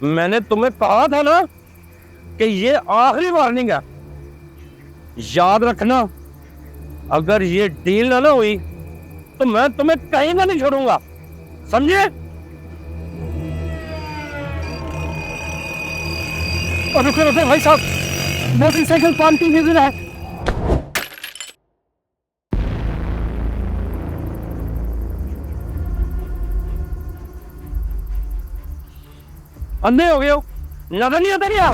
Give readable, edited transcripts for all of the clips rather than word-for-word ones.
मैंने तुम्हें कहा था ना कि ये आखिरी वार्निंग है। याद रखना, अगर ये डील ना हुई तो मैं तुम्हें कहीं का नहीं छोड़ूंगा, समझे? और रुके रुके भाई साहब, मोटरसाइकिल पार्किंग में है। अंधे हो गए हो, नजर नहीं आता क्या?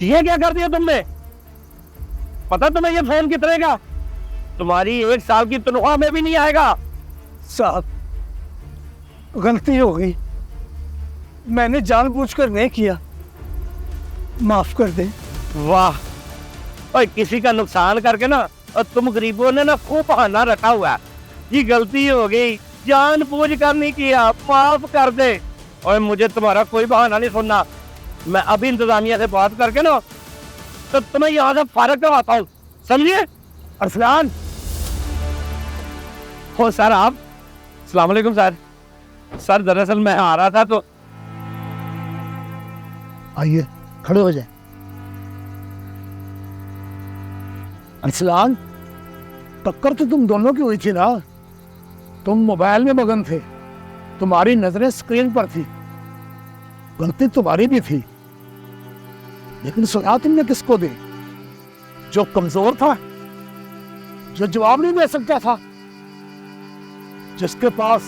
ये क्या कर दिया तुमने? पता तुम्हें ये फोन कितने का? तुम्हारी 1 साल की तनख्वाह में भी नहीं आएगा। साहब, गलती हो गई, मैंने जानबूझकर नहीं किया, माफ कर दे। वाह, और किसी का नुकसान करके ना, और तुम गरीबों ने ना खूब बहाना रखा हुआ है। ये गलती हो गई, जानबूझ कर नहीं किया, माफ कर दे। और मुझे तुम्हारा कोई बहाना नहीं सुनना। मैं अभी इंतजामिया से बात करके ना तो तुम्हें यहाँ से फारग करवाता हूँ, समझिए? अरसलान हो सर, आप? अस्सलाम वालेकुम सर। सर दरअसल मैं आ रहा था तो। आइए, खड़े हो जाए। अरसलान, टक्कर तो तुम दोनों की हुई थी ना। तुम मोबाइल में मगन थे, तुम्हारी नजरें स्क्रीन पर थी। गलती तुम्हारी भी थी, लेकिन सलाह तुमने किसको दी? जो कमजोर था, जो जवाब नहीं दे सकता था, जिसके पास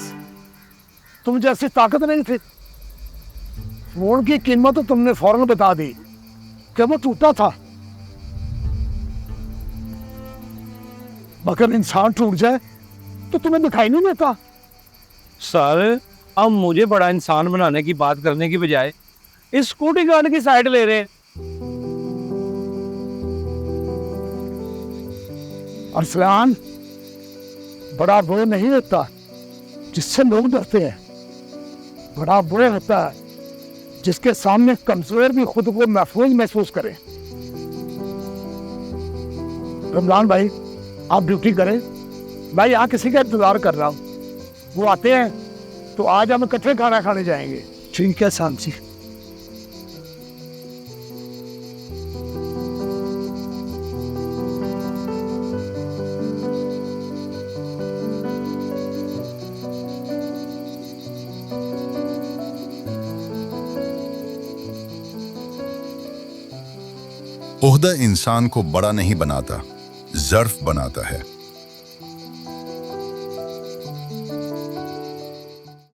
तुम जैसी ताकत नहीं थी। फोन की कीमत तो तुमने फौरन बता दी कि वो टूटा था, मगर इंसान टूट जाए तो तुम्हें दिखाई नहीं देता। सर, अब मुझे बड़ा इंसान बनाने की बात करने की बजाय इस स्कूटी गार्ड की साइड ले रहे हैं। अरसलान, बड़ा वो नहीं होता जिससे लोग डरते हैं, बड़ा वो होता है जिसके सामने कमजोर भी खुद को महफूज महसूस करे। रमजान भाई, आप ड्यूटी करें, मैं यहाँ किसी का इंतजार कर रहा हूँ। वो आते हैं तो आज हम इकट्ठे खाना खाने जाएंगे। ठीक है सांची। ओहदा इंसान को बड़ा नहीं बनाता, ज़र्फ बनाता है।